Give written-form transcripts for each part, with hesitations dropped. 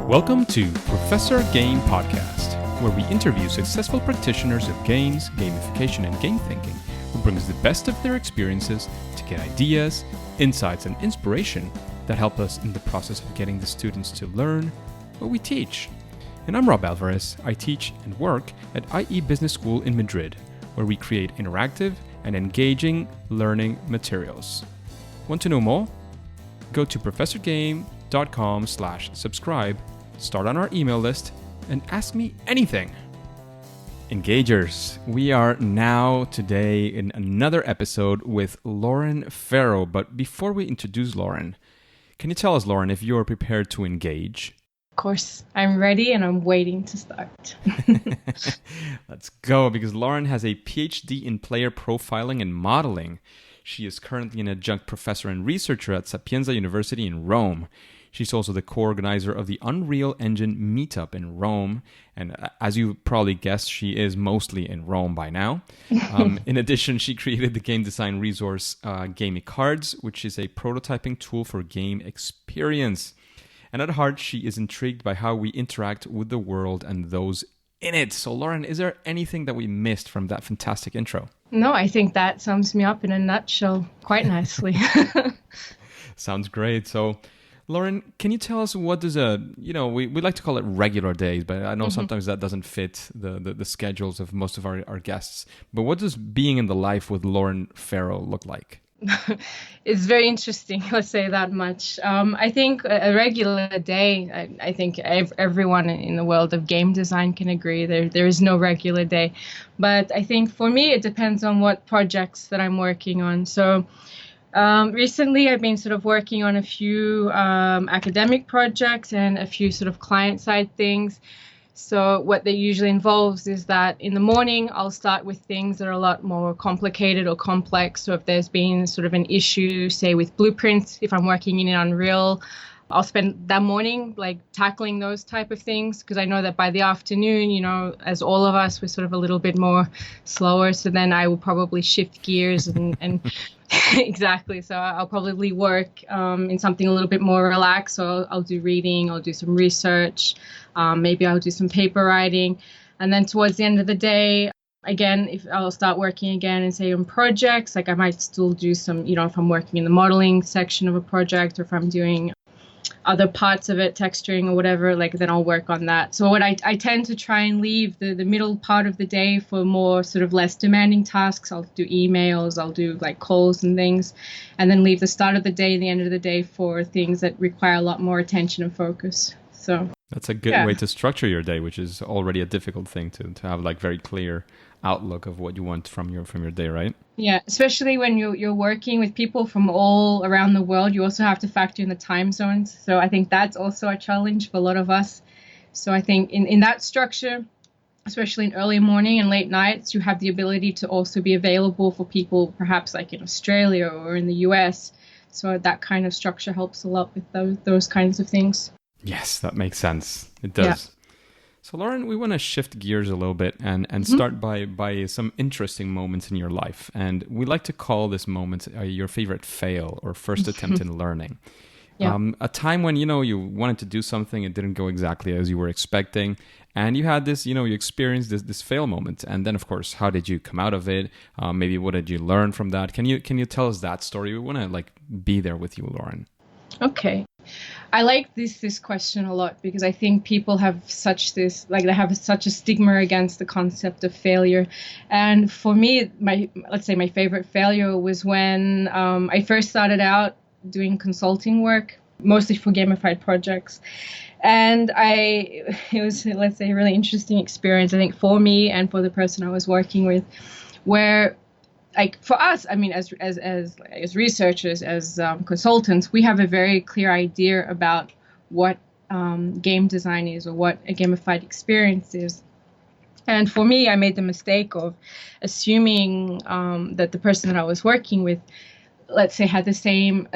Welcome to Professor Game Podcast, where we interview successful practitioners of games, gamification, and game thinking who brings the best of their experiences to get ideas, insights, and inspiration that help us in the process of getting the students to learn what we teach. And I'm Rob Alvarez. I teach and work at IE Business School in Madrid, where we create interactive and engaging learning materials. Want to know more? Go to professorgame.com/subscribe, start on our email list, and ask me anything. Engagers, we are now today in another episode with Lauren Ferro. But before we introduce Lauren, can you tell us, Lauren, if you're prepared to engage? Of course, I'm ready and I'm waiting to start. Let's go, because Lauren has a Ph.D. in player profiling and modeling. She is currently an adjunct professor and researcher at Sapienza University in Rome. She's also the co-organizer of the Unreal Engine Meetup in Rome. And as you probably guessed, she is mostly in Rome by now. In addition, she created the game design resource Gamicards, which is a prototyping tool for game experience. And at heart, she is intrigued by how we interact with the world and those in it. So, Lauren, is there anything that we missed from that fantastic intro? No, I think that sums me up in a nutshell quite nicely. Sounds great. So, Lauren, can you tell us what does we like to call it regular days, but I know sometimes that doesn't fit the schedules of most of our guests. But what does being in the life with Lauren Ferro look like? It's very interesting, let's say that much. I think a regular day, I think everyone in the world of game design can agree there is no regular day. But I think for me, it depends on what projects that I'm working on. So recently, I've been sort of working on a few academic projects and a few sort of client-side things. So what that usually involves is that in the morning, I'll start with things that are a lot more complicated or complex. So if there's been sort of an issue, say with blueprints, if I'm working in Unreal, I'll spend that morning like tackling those type of things, because I know that by the afternoon, as all of us, we're sort of a little bit more slower. So then I will probably shift gears and exactly. So I'll probably work in something a little bit more relaxed. So I'll do reading, I'll do some research, maybe I'll do some paper writing. And then towards the end of the day, again, if I'll start working again and say on projects, like I might still do some, if I'm working in the modeling section of a project, or if I'm doing other parts of it, texturing or whatever, like then I'll work on that. So what I tend to try and leave the middle part of the day for more sort of less demanding tasks. I'll do emails, I'll do like calls and things, and then leave the start of the day and the end of the day for things that require a lot more attention and focus. So that's a good way to structure your day, which is already a difficult thing to have like very clear outlook of what you want from your day, right? Yeah, especially when you're working with people from all around the world, you also have to factor in the time zones. So I think that's also a challenge for a lot of us. So I think in that structure, especially in early morning and late nights, you have the ability to also be available for people perhaps like in Australia or in the US. So that kind of structure helps a lot with those kinds of things. Yes, that makes sense. It does. Yeah. So, Lauren, we want to shift gears a little bit and start by some interesting moments in your life. And we like to call this moment your favorite fail or first attempt in learning. Yeah. A time when, you wanted to do something, it didn't go exactly as you were expecting. And you had this, you experienced this fail moment. And then, of course, how did you come out of it? Maybe what did you learn from that? Can you tell us that story? We want to be there with you, Lauren. Okay. I like this question a lot, because I think people have they have such a stigma against the concept of failure. And for me, my favorite failure was when I first started out doing consulting work, mostly for gamified projects. And it was, a really interesting experience, I think, for me and for the person I was working with, where like for us, I mean, as researchers, as consultants, we have a very clear idea about what game design is or what a gamified experience is. And for me, I made the mistake of assuming that the person that I was working with, let's say, had the same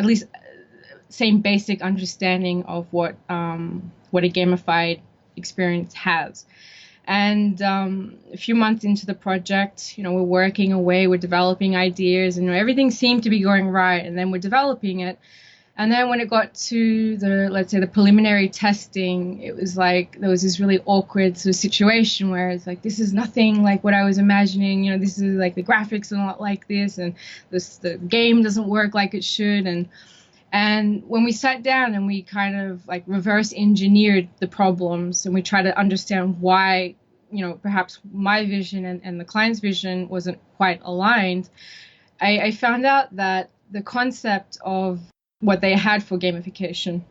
basic understanding of what a gamified experience has. And a few months into the project, we're working away, we're developing ideas, and everything seemed to be going right. And then we're developing it. And then when it got to the, let's say, the preliminary testing, it was like there was this really awkward sort of situation where it's like, this is nothing like what I was imagining. You know, this is like the graphics are not like this, and the game doesn't work like it should. And when we sat down and we kind of like reverse engineered the problems, and we tried to understand why, you know, perhaps my vision and the client's vision wasn't quite aligned, I found out that the concept of what they had for gamification,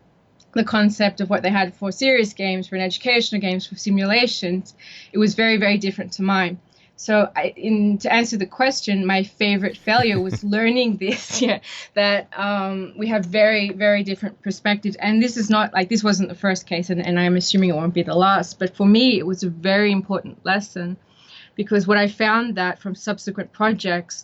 the concept of what they had for serious games, for educational games, for simulations, it was very, very different to mine. So to answer the question, my favorite failure was learning this, that we have very, very different perspectives. And this is not like, this wasn't the first case, and I'm assuming it won't be the last. But for me, it was a very important lesson, because what I found that from subsequent projects,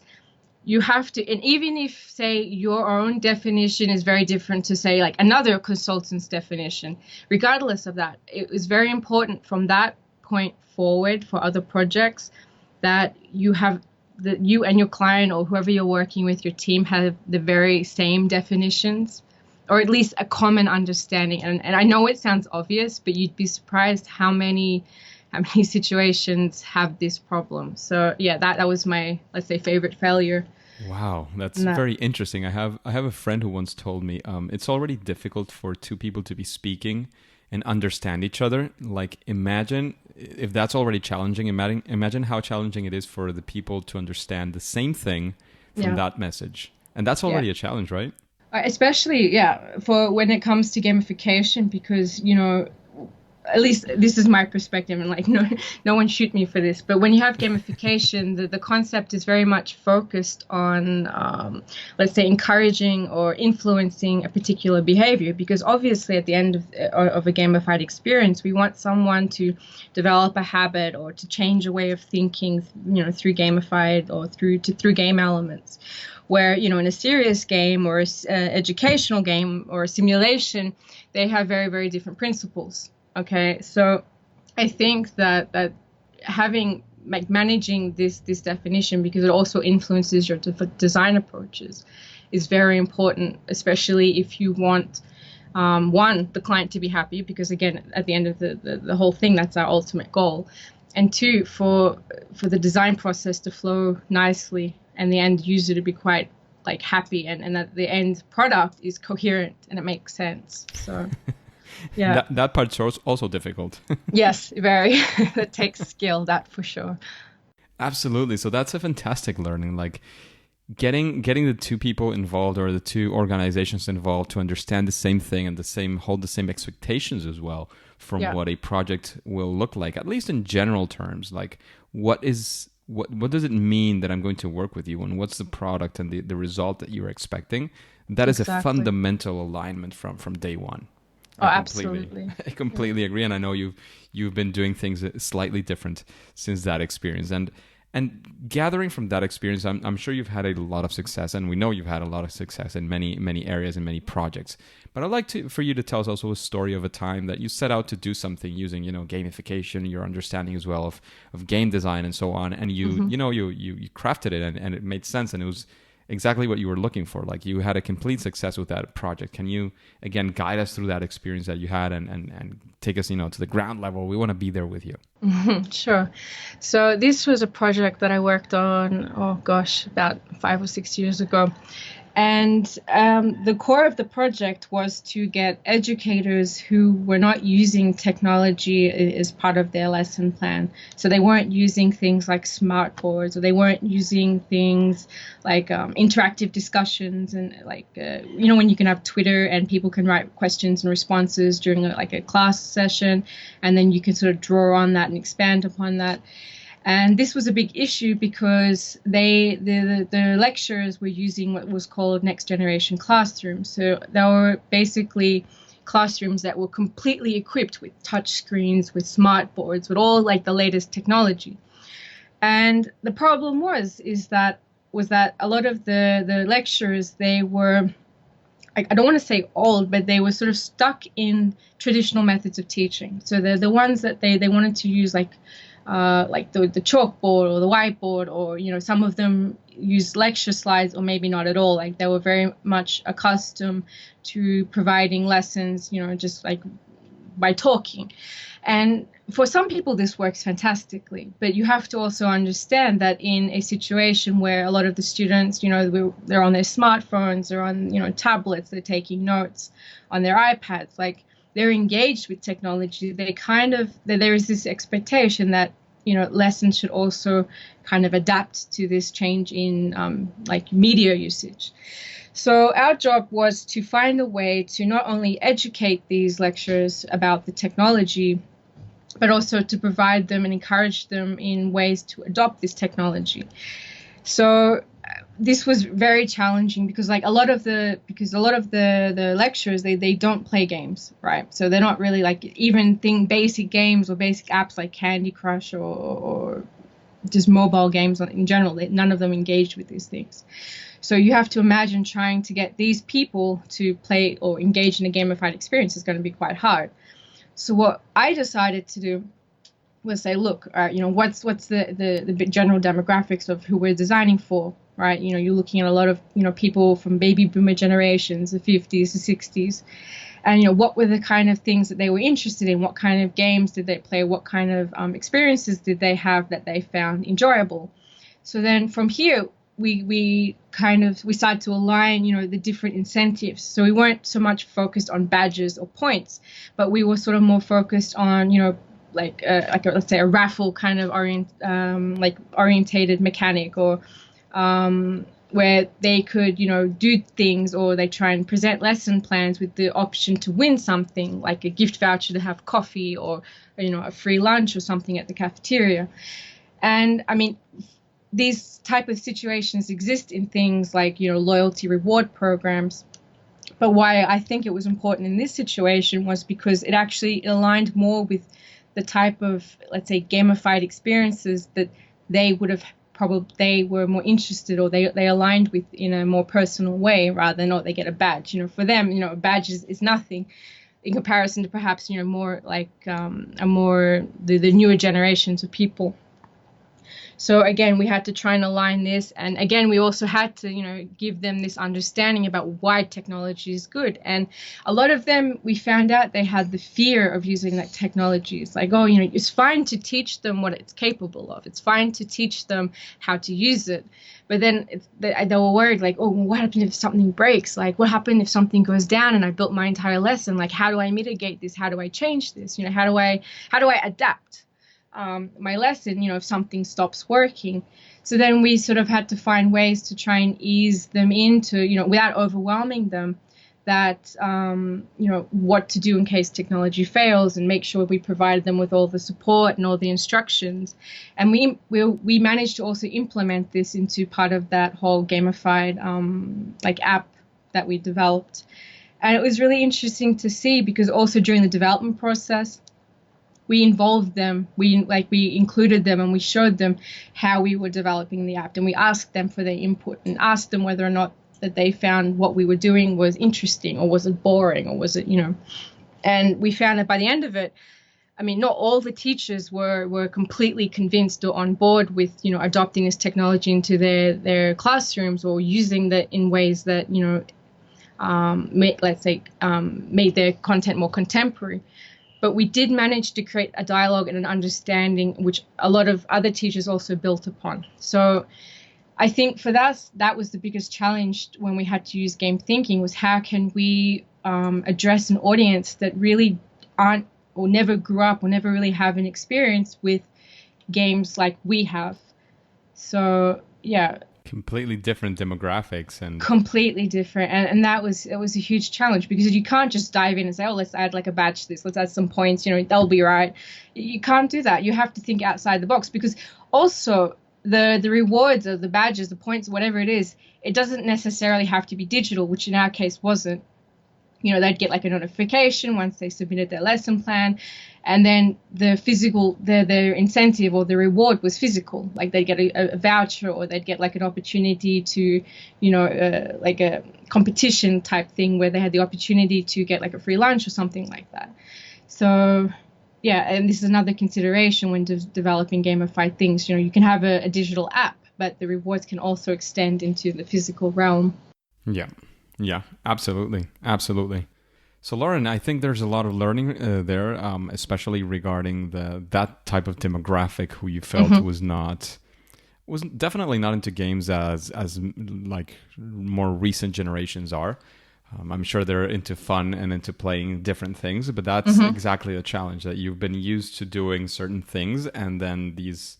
you have to, and even if, say, your own definition is very different to, say, like another consultant's definition, regardless of that, it was very important from that point forward for other projects that you have, that you and your client or whoever you're working with, your team, have the very same definitions, or at least a common understanding. And I know it sounds obvious, but you'd be surprised how many situations have this problem. So yeah, that was my, let's say, favorite failure. Wow, that's very interesting. I have a friend who once told me it's already difficult for two people to be speaking and understand each other. Like, imagine if that's already challenging. Imagine how challenging it is for the people to understand the same thing from that message, and that's already a challenge, right? Especially, for when it comes to gamification, because, you know, at least this is my perspective, and like, no one shoot me for this, but when you have gamification, the concept is very much focused on, let's say, encouraging or influencing a particular behavior, because obviously at the end of a gamified experience, we want someone to develop a habit or to change a way of thinking, you know, through gamified or through game elements. Where, you know, in a serious game or an educational game or a simulation, they have very, very different principles. Okay, so I think that having, like, managing this definition, because it also influences your design approaches, is very important, especially if you want, one, the client to be happy, because again, at the end of the whole thing, that's our ultimate goal, and two, for the design process to flow nicely and the end user to be quite, like, happy, and that the end product is coherent and it makes sense. So. Yeah, that part's also difficult. Yes, very. It takes skill, that for sure. Absolutely. So that's a fantastic learning. Like, getting the two people involved, or the two organizations involved, to understand the same thing and hold the same expectations as well from what a project will look like, at least in general terms. Like, what does it mean that I'm going to work with you, and what's the product and the result that you're expecting? That is a fundamental alignment from day one. Absolutely. I completely agree, and I know you've been doing things slightly different since that experience, and gathering from that experience, I'm sure you've had a lot of success, and we know you've had a lot of success in many areas and many projects. But I'd like for you to tell us also a story of a time that you set out to do something using, you know, gamification, your understanding as well of game design and so on, and you crafted it and it made sense, and it was exactly what you were looking for. Like, you had a complete success with that project. Can you again guide us through that experience that you had and take us, you know, to the ground level? We want to be there with you. Sure. So this was a project that I worked on, about 5 or 6 years ago. And the core of the project was to get educators who were not using technology as part of their lesson plan. So they weren't using things like smart boards, or they weren't using things like interactive discussions, and like, you know, when you can have Twitter and people can write questions and responses during a class session, and then you can sort of draw on that and expand upon that. And this was a big issue because the lecturers were using what was called next generation classrooms. So they were basically classrooms that were completely equipped with touch screens, with smart boards, with all like the latest technology. And the problem was that a lot of the lecturers, they were, I don't want to say old, but they were sort of stuck in traditional methods of teaching. So the ones that they wanted to use, like like the chalkboard or the whiteboard, or, you know, some of them use lecture slides or maybe not at all. Like they were very much accustomed to providing lessons, you know, just like by talking. And for some people, this works fantastically. But you have to also understand that in a situation where a lot of the students, you know, they're on their smartphones or on, you know, tablets, they're taking notes on their iPads, like they're engaged with technology. There is this expectation that, you know, lessons should also kind of adapt to this change in like media usage. So our job was to find a way to not only educate these lecturers about the technology, but also to provide them and encourage them in ways to adopt this technology. So this was very challenging because like a lot of the lecturers, they don't play games, right? So they're not really like even basic games or basic apps like Candy Crush or just mobile games in general. None of them engaged with these things. So you have to imagine trying to get these people to play or engage in a gamified experience is going to be quite hard. So what I decided to do was say, look, all right, you know, what's the general demographics of who we're designing for, right? You know, you're looking at a lot of, you know, people from baby boomer generations, the 50s, the 60s. And, you know, what were the kind of things that they were interested in? What kind of games did they play? What kind of experiences did they have that they found enjoyable? So then from here, we started to align, you know, the different incentives. So we weren't so much focused on badges or points, but we were sort of more focused on, you know, let's say a raffle kind of orientated mechanic, or where they could, you know, do things, or they try and present lesson plans with the option to win something like a gift voucher to have coffee, or, you know, a free lunch or something at the cafeteria. And I mean, these type of situations exist in things like, you know, loyalty reward programs. But why I think it was important in this situation was because it actually aligned more with the type of, let's say, gamified experiences that they were more interested, or they aligned with in a more personal way, rather than, oh, they get a badge. You know, for them, you know, a badge is nothing in comparison to perhaps, you know, more like the newer generations of people. So again, we had to try and align this. And again, we also had to, you know, give them this understanding about why technology is good. And a lot of them, we found out they had the fear of using that technology. It's like, oh, you know, it's fine to teach them what it's capable of. It's fine to teach them how to use it. But then they were worried, like, oh, what happens if something breaks? Like, what happens if something goes down and I built my entire lesson? Like, how do I mitigate this? How do I change this? You know, how do I adapt my lesson, you know, if something stops working? So then we sort of had to find ways to try and ease them into, you know, without overwhelming them, that, you know, what to do in case technology fails, and make sure we provided them with all the support and all the instructions. And we managed to also implement this into part of that whole gamified like app that we developed. And it was really interesting to see, because also during the development process, we involved them, we included them, and we showed them how we were developing the app, and we asked them for their input and asked them whether or not that they found what we were doing was interesting, or was it boring, or was it, you know. And we found that by the end of it, I mean, not all the teachers were completely convinced or on board with, you know, adopting this technology into their classrooms, or using that in ways that, you know, made their content more contemporary. But we did manage to create a dialogue and an understanding, which a lot of other teachers also built upon. So I think for us, that was the biggest challenge when we had to use game thinking, was how can we address an audience that really aren't, or never grew up, or never really have an experience with games like we have. So, yeah. Completely different demographics, and completely different, and it was a huge challenge, because you can't just dive in and say, oh, let's add like a badge to this, let's add some points, you know, that'll be right. You can't do that. You have to think outside the box, because also the rewards, or the badges, the points, whatever it is, it doesn't necessarily have to be digital, which in our case wasn't. You know, they'd get like a notification once they submitted their lesson plan, and then the physical, their incentive or the reward was physical. Like they'd get a voucher, or they'd get like an opportunity to, you know, like a competition type thing where they had the opportunity to get like a free lunch or something like that. So, yeah, and this is another consideration when developing gamified things. You can have a digital app, but the rewards can also extend into the physical realm. Yeah, yeah, absolutely, absolutely. So, Lauren, I think there's a lot of learning there, especially regarding that type of demographic who you felt was definitely not into games as like more recent generations are. I'm sure they're into fun and into playing different things, but that's exactly the challenge, that you've been used to doing certain things, and then these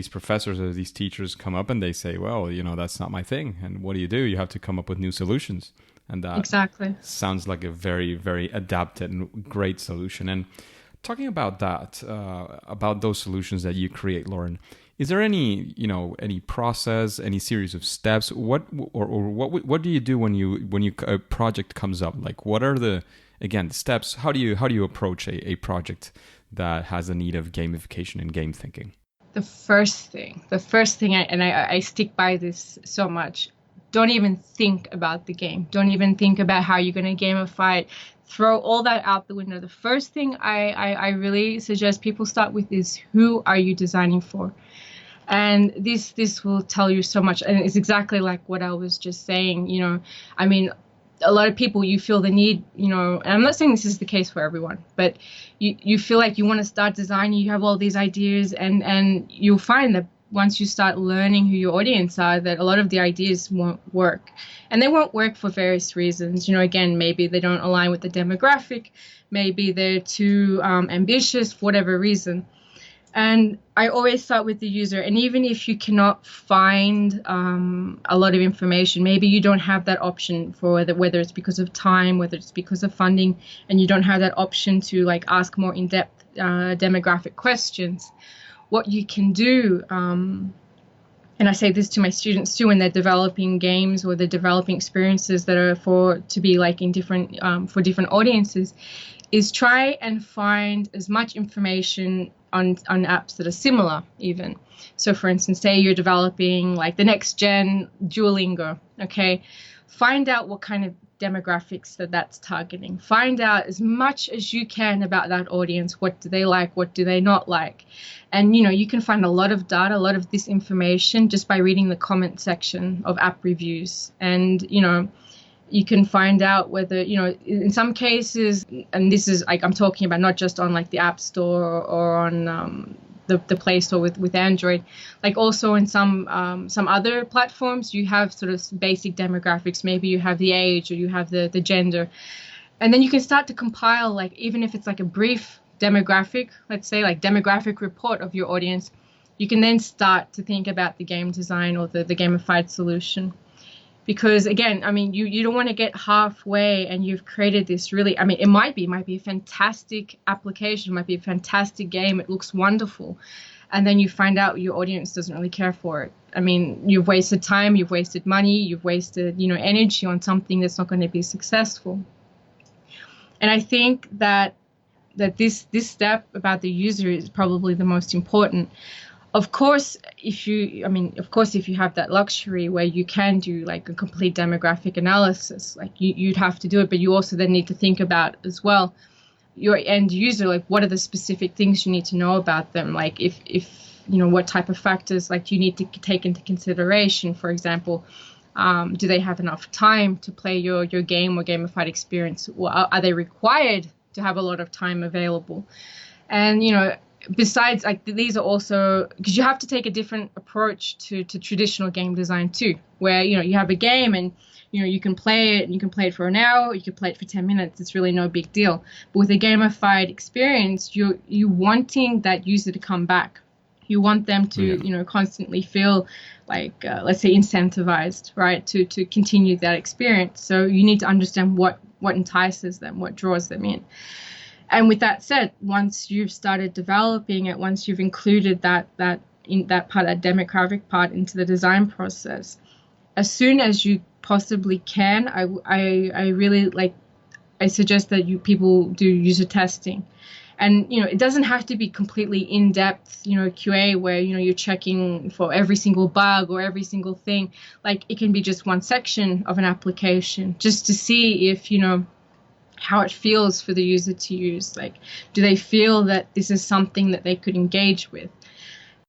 professors or these teachers come up and they say, well, that's not my thing. And what do? You have to come up with new solutions. And that Exactly. sounds like a very, very adapted and great solution. And talking about that, about those solutions that you create, Lauren, is there any process, any series of steps? What do you do when a project comes up? Like, what are the steps? How do you approach a project that has a need of gamification and game thinking? The first thing, I stick by this so much. Don't even think about the game. Don't even think about how you're going to gamify it. Throw all that out the window. The first thing I really suggest people start with is, who are you designing for? And this will tell you so much. And it's exactly like what I was just saying. I mean, a lot of people, you feel the need, and I'm not saying this is the case for everyone, but you feel like you want to start designing, you have all these ideas, and you'll find that once you start learning who your audience are, that a lot of the ideas won't work. And they won't work for various reasons. Again, maybe they don't align with the demographic, maybe they're too ambitious, for whatever reason. And I always start with the user. And even if you cannot find a lot of information, maybe you don't have that option for whether it's because of time, whether it's because of funding, and you don't have that option to ask more in-depth demographic questions, what you can do, and I say this to my students too when they're developing games or they're developing experiences that are to be in different for different audiences, is try and find as much information on apps that are similar even. So for instance, say you're developing the next gen Duolingo, okay? Find out what kind of demographics that's targeting. Find out as much as you can about that audience. What do they like? What do they not like? And, you can find a lot of data, a lot of this information just by reading the comment section of app reviews. And, you can find out whether, in some cases, and this is I'm talking about not just on the App Store or on the Play Store with Android, also in some other platforms, you have sort of basic demographics. Maybe you have the age or you have the gender. And then you can start to compile, even if it's a brief demographic, let's say demographic report of your audience, you can then start to think about the game design or the gamified solution. Because again, you don't want to get halfway and you've created this really, it might be a fantastic application, might be a fantastic game, it looks wonderful. And then you find out your audience doesn't really care for it. You've wasted time, you've wasted money, you've wasted, energy on something that's not going to be successful. And I think that this step about the user is probably the most important. Of course, if you have that luxury where you can do a complete demographic analysis, you'd have to do it, but you also then need to think about as well your end user, what are the specific things you need to know about them? If what type of factors you need to take into consideration. For example, do they have enough time to play your game or gamified experience? Or are they required to have a lot of time available? And, besides, these are also, because you have to take a different approach to traditional game design too, where, you have a game and, you can play it, and you can play it for an hour, you can play it for 10 minutes. It's really no big deal. But with a gamified experience, you're wanting that user to come back. You want them to, constantly feel let's say, incentivized, right, to continue that experience. So you need to understand what entices them, what draws them in. And with that said, once you've started developing it, once you've included that demographic part into the design process, as soon as you possibly can, I really I suggest that people do user testing. And, it doesn't have to be completely in-depth, QA where, you're checking for every single bug or every single thing. It can be just one section of an application just to see if, how it feels for the user to use. Like, do they feel that this is something that they could engage with?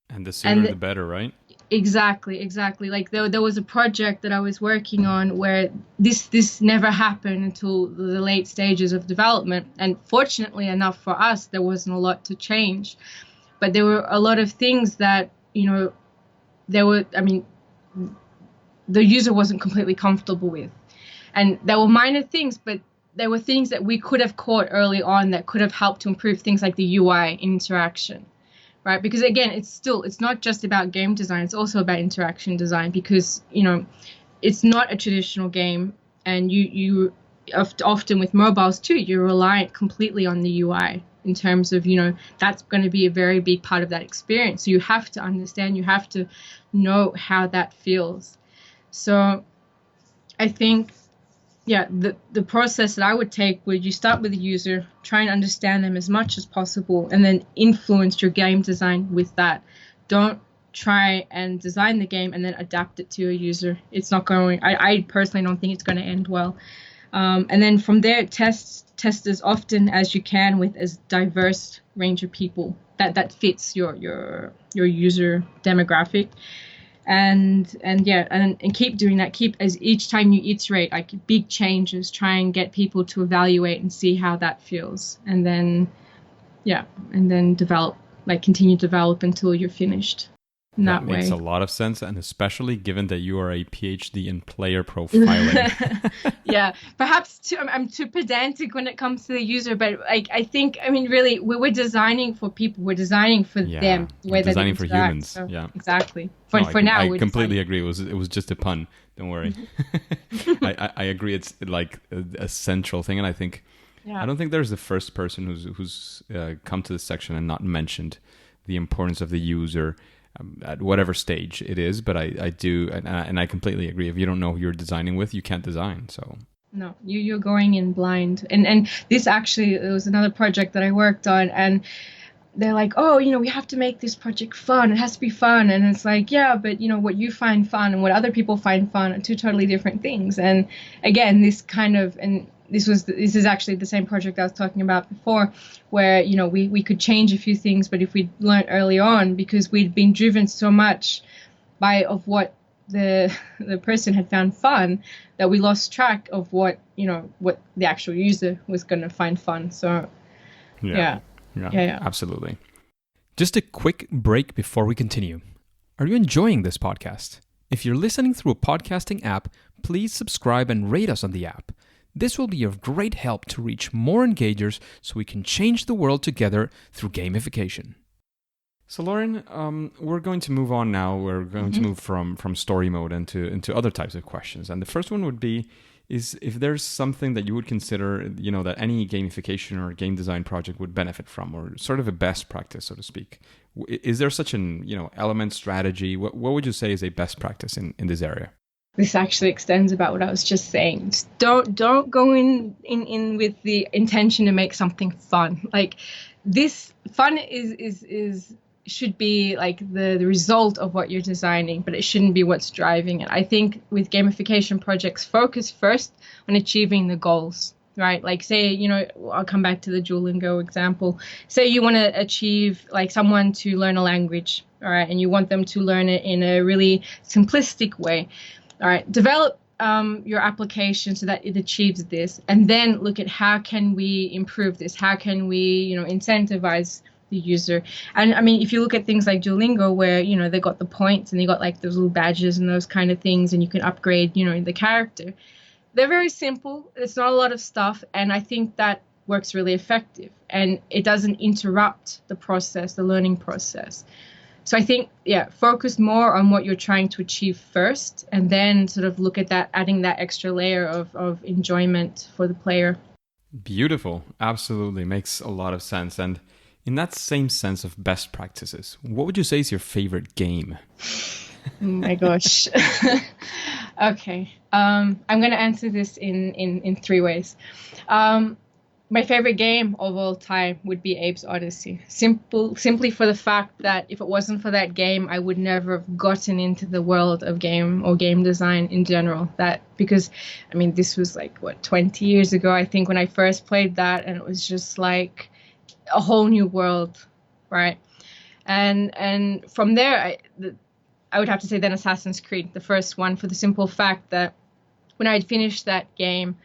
And the sooner the better, right? Exactly. Like there was a project that I was working on where this never happened until the late stages of development. And fortunately enough for us, there wasn't a lot to change. But there were a lot of things that, the user wasn't completely comfortable with. And there were minor things, but there were things that we could have caught early on that could have helped to improve things like the UI interaction. Right, because again, it's not just about game design. It's also about interaction design, because it's not a traditional game, and you often with mobiles too, you're reliant completely on the UI in terms of that's going to be a very big part of that experience. So you have to understand, you have to know how that feels. So I think, the process that I would take would, you start with the user, try and understand them as much as possible, and then influence your game design with that. Don't try and design the game and then adapt it to your user. It's not going, I personally don't think it's going to end well. And then from there, test as often as you can with as diverse range of people that fits your user demographic. And keep doing that. Keep, as each time you iterate, like big changes, try and get people to evaluate and see how that feels, and then develop, continue to develop until you're finished. That makes a lot of sense, and especially given that you are a PhD in player profiling. Yeah, perhaps I'm too pedantic when it comes to the user, but I think, really, we're designing for people. We're designing for them. We're designing for humans. So, yeah, exactly. For now, I completely agree. It was just a pun. Don't worry. I agree. It's like a central thing, and I think I don't think there's the first person who's come to this section and not mentioned the importance of the user. At whatever stage it is, but I do, and I completely agree. If you don't know who you're designing with, you can't design. So no, you're going in blind. And this actually, it was another project that I worked on, and they're like, oh, we have to make this project fun. It has to be fun. And it's like, yeah, but what you find fun and what other people find fun are two totally different things. And again, this is actually the same project I was talking about before, where we could change a few things, but if we learned early on, because we'd been driven so much of what the person had found fun, that we lost track of what the actual user was going to find fun. So yeah, absolutely. Just a quick break before we continue. Are you enjoying this podcast? If you're listening through a podcasting app, please subscribe and rate us on the app. This will be of great help to reach more engagers so we can change the world together through gamification. So Lauren, we're going to move on now. We're going to move from story mode into other types of questions. And the first one would be, is if there's something that you would consider, that any gamification or game design project would benefit from, or sort of a best practice, so to speak. Is there such an, element strategy? What would you say is a best practice in this area? This actually extends about what I was just saying. Just don't go in with the intention to make something fun. Like, this fun should be like the result of what you're designing, but it shouldn't be what's driving it. I think with gamification projects, focus first on achieving the goals, right? Like, say, I'll come back to the Duolingo example. Say you want to achieve, like, someone to learn a language, all right, and you want them to learn it in a really simplistic way. All right, develop your application so that it achieves this, and then look at how can we improve this? How can we, incentivize the user? And if you look at things like Duolingo, where, they got the points and they got like those little badges and those kind of things, and you can upgrade, the character. They're very simple. It's not a lot of stuff, and I think that works really effective, and it doesn't interrupt the process, the learning process. So I think, focus more on what you're trying to achieve first, and then sort of look at that, adding that extra layer of enjoyment for the player. Beautiful. Absolutely. Makes a lot of sense. And in that same sense of best practices, what would you say is your favorite game? Oh my gosh. Okay. I'm going to answer this in three ways. My favorite game of all time would be Abe's Odyssey. Simply for the fact that if it wasn't for that game, I would never have gotten into the world of game or game design in general. Because, I mean, this was like, 20 years ago, I think, when I first played that, and it was just like a whole new world, right? And from there, I would have to say then Assassin's Creed, the first one, for the simple fact that when I had finished that game,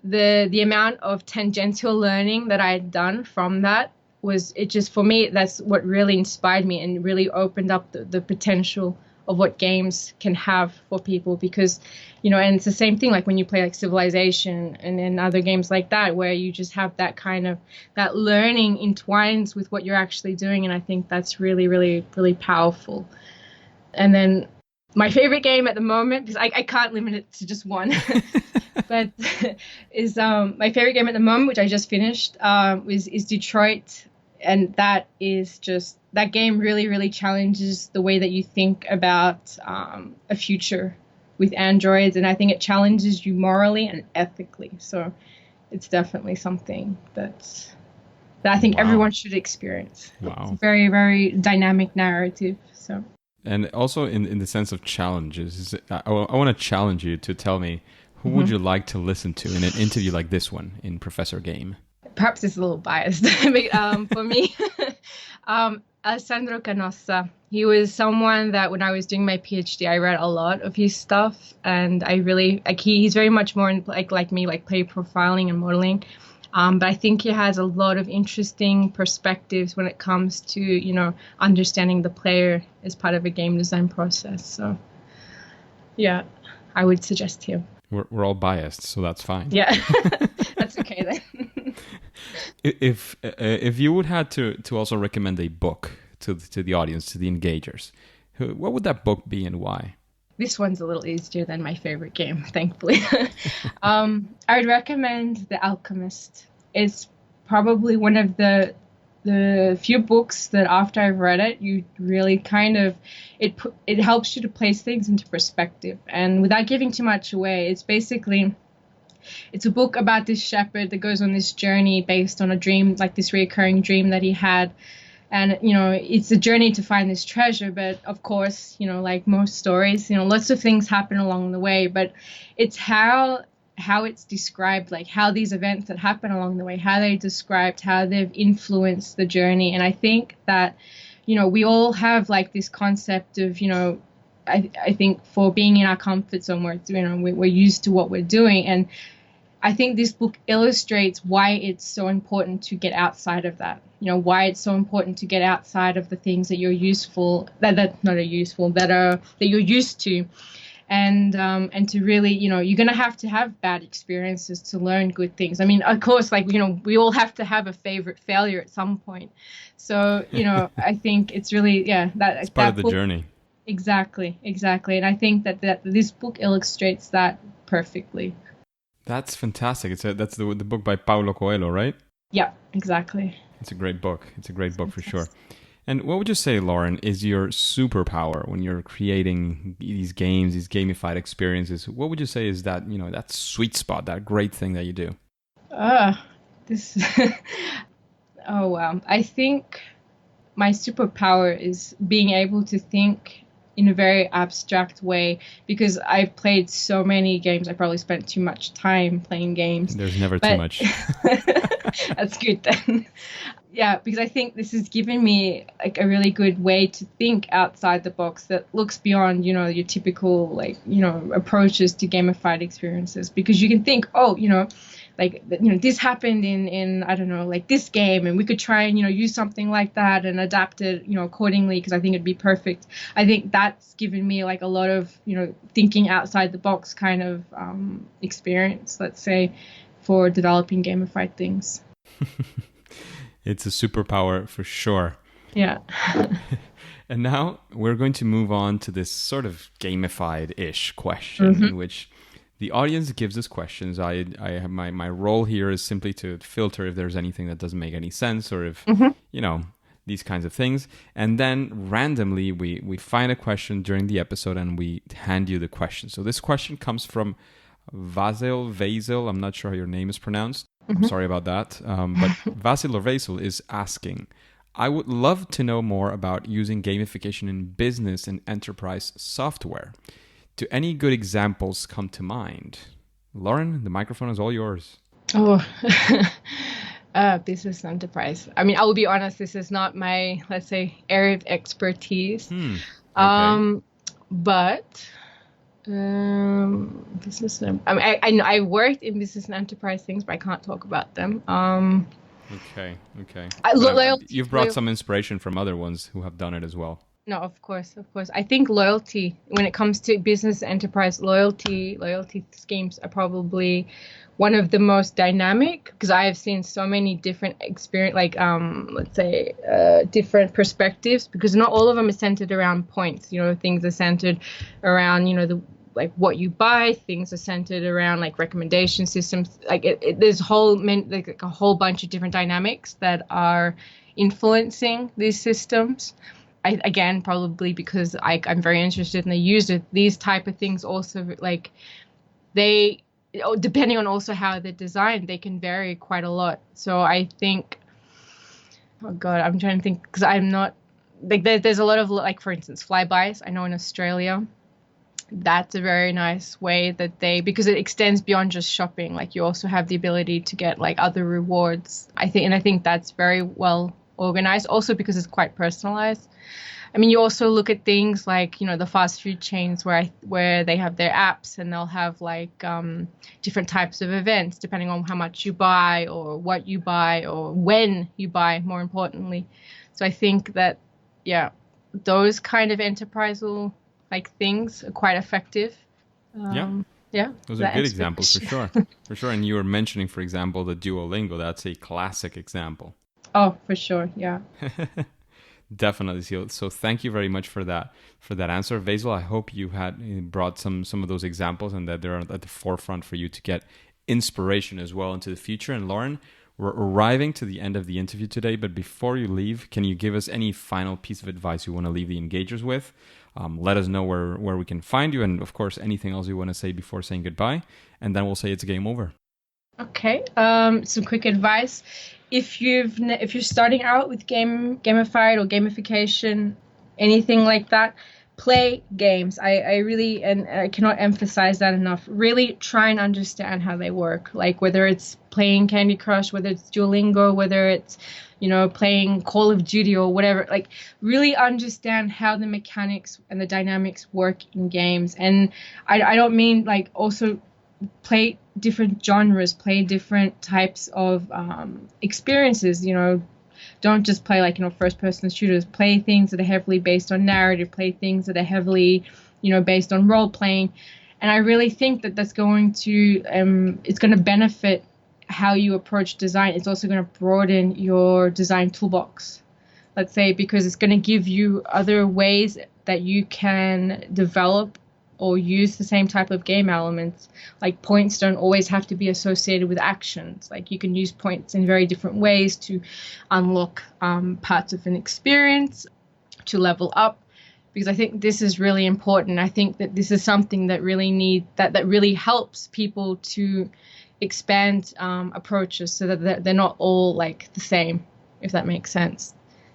the amount of tangential learning that I had done from that for me, that's what really inspired me and really opened up the potential of what games can have for people. Because, and it's the same thing like when you play like Civilization and then other games like that, where you just have that kind of, that learning entwines with what you're actually doing. And I think that's really, really, really powerful. And then my favorite game at the moment, because I can't limit it to just one, but is my favorite game at the moment, which I just finished, is Detroit. And that game really, really challenges the way that you think about a future with androids. And I think it challenges you morally and ethically. So it's definitely something that I think everyone should experience. Wow. It's a very, very dynamic narrative. So. And also in the sense of challenges, I want to challenge you to tell me, who would you like to listen to in an interview like this one in Professor Game? Perhaps it's a little biased, but for me, Alessandro Canossa. He was someone that when I was doing my PhD, I read a lot of his stuff, and I really he's very much more like me, like player profiling and modeling. But I think he has a lot of interesting perspectives when it comes to, understanding the player as part of a game design process. So, yeah, I would suggest him. We're all biased, so that's fine. Yeah, that's okay then. If you would have to also recommend a book to the audience, to the engagers, what would that book be and why? This one's a little easier than my favorite game, thankfully. I would recommend The Alchemist. It's probably one of the few books that after I've read it, you really kind of, it helps you to place things into perspective. And without giving too much away, it's a book about this shepherd that goes on this journey based on a dream, like this recurring dream that he had. And, it's a journey to find this treasure. But of course, like most stories, lots of things happen along the way. But it's how it's described, like how these events that happen along the way, how they're described, how they've influenced the journey. And I think that, we all have like this concept of, I think for being in our comfort zone, we're used to what we're doing. And I think this book illustrates why it's so important to get outside of that. Why it's so important to get outside of the things that you're that you're used to, and to really, you're gonna have to have bad experiences to learn good things. I mean, of course, like we all have to have a favorite failure at some point. So I think it's really it's part of the journey. Exactly, and I think that this book illustrates that perfectly. That's fantastic. That's the book by Paulo Coelho, right? Yeah, exactly. It's a great book. It's a great book for sure. And what would you say, Lauren, is your superpower when you're creating these games, these gamified experiences? What would you say is that, that sweet spot, that great thing that you do? Oh, wow. I think my superpower is being able to think in a very abstract way, because I've played so many games. I probably spent too much time playing games. There's never too much. That's good then. Yeah, because I think this has given me like a really good way to think outside the box that looks beyond, your typical approaches to gamified experiences. Because you can think, this happened in I don't know, like this game, and we could try and use something like that and adapt it accordingly, because I think it'd be perfect. I think that's given me like a lot of thinking outside the box kind of experience, let's say, for developing gamified things. It's a superpower for sure. Yeah. And now we're going to move on to this sort of gamified-ish question, in which the audience gives us questions. I have my role here is simply to filter if there's anything that doesn't make any sense, or if these kinds of things. And then randomly we find a question during the episode and we hand you the question. So this question comes from Vazel. I'm not sure how your name is pronounced. I'm sorry about that. But Vasil or Vasil is asking, I would love to know more about using gamification in business and enterprise software. Do any good examples come to mind? Lauren, the microphone is all yours. Oh, business enterprise. I mean, I will be honest, this is not my, let's say, area of expertise. Okay. But business. I mean, I worked in business and enterprise things, but I can't talk about them. Okay. Loyalty. You've brought some inspiration from other ones who have done it as well. No, of course. I think loyalty, when it comes to business enterprise loyalty schemes are probably one of the most dynamic, because I have seen so many different experience, like let's say different perspectives, because not all of them are centered around points. Things are centered around like what you buy. Things are centered around like recommendation systems. Like there's a whole bunch of different dynamics that are influencing these systems. Again, probably because I'm very interested and I use it. These type of things also, like depending on also how they're designed, they can vary quite a lot. So I think, oh God, I'm trying to think, because I'm not, like there's a lot of, like, for instance, flybys. I know in Australia, that's a very nice way that because it extends beyond just shopping. Like you also have the ability to get like other rewards. I think that's very well organized, also because it's quite personalized. I mean, you also look at things like, the fast food chains where they have their apps, and they'll have like different types of events depending on how much you buy or what you buy or when you buy, more importantly. So I think that, yeah, those kind of enterprisal like things are quite effective. Yeah. Those are good examples for sure. For sure. And you were mentioning, for example, the Duolingo. That's a classic example. Oh, for sure. Yeah. Definitely. So thank you very much for that answer, Vasil. I hope you had brought some of those examples and that they're at the forefront for you to get inspiration as well into the future. And Lauren, we're arriving to the end of the interview today, but before you leave, can you give us any final piece of advice you want to leave the engagers with? Let us know where we can find you, and of course anything else you want to say before saying goodbye, and then we'll say it's game over. Okay. Some quick advice. If you're starting out with gamified or gamification, anything like that, play games. I really, and I cannot emphasize that enough, really try and understand how they work. Like whether it's playing Candy Crush, whether it's Duolingo, whether it's, playing Call of Duty or whatever, like really understand how the mechanics and the dynamics work in games. And I don't mean like also play different genres, play different types of experiences. Don't just play like first person shooters. Play things that are heavily based on narrative, play things that are heavily based on role playing. And I really think that that's going to it's going to benefit how you approach design. It's also going to broaden your design toolbox, let's say, because it's going to give you other ways that you can develop or use the same type of game elements. Like points don't always have to be associated with actions. Like you can use points in very different ways to unlock parts of an experience, to level up, because I think this is really important. I think that this is something that really that really helps people to expand approaches so that they're not all like the same, if that makes sense.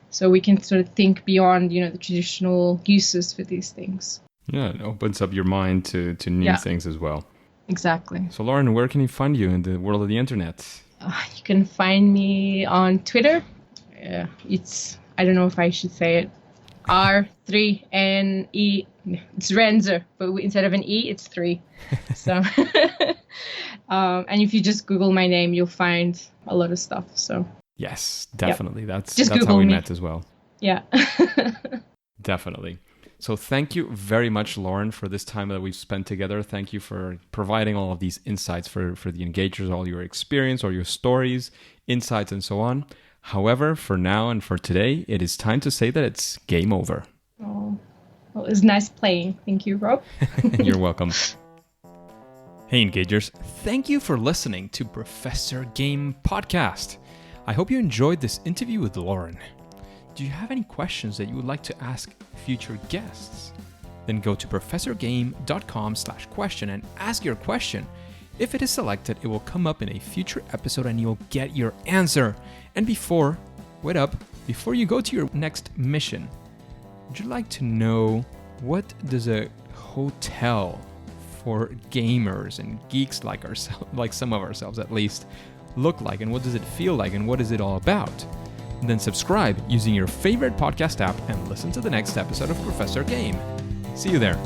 So we can sort of think beyond, the traditional uses for these things. Yeah, it opens up your mind to new things as well. Exactly. So Lauren, where can you find you in the world of the internet? You can find me on Twitter. It's, I don't know if I should say it, R3NE. It's Renzer, but instead of an E, it's 3. So, and if you just Google my name, you'll find a lot of stuff. So yes, definitely. Yep. That's Google how we me. met as well. Yeah. Definitely. So thank you very much, Lauren, for this time that we've spent together. Thank you for providing all of these insights for the engagers, all your experience, all your stories, insights, and so on. However, for now and for today, it is time to say that it's game over. Oh, well, it was nice playing. Thank you, Rob. You're welcome. Hey, engagers. Thank you for listening to Professor Game Podcast. I hope you enjoyed this interview with Lauren. Do you have any questions that you would like to ask future guests? Then go to professorgame.com/question and ask your question. If it is selected, it will come up in a future episode and you'll get your answer. And before you go to your next mission, would you like to know what does a hotel for gamers and geeks like ourselves, like some of ourselves at least, look like, and what does it feel like, and what is it all about? And then subscribe using your favorite podcast app and listen to the next episode of Professor Game. See you there.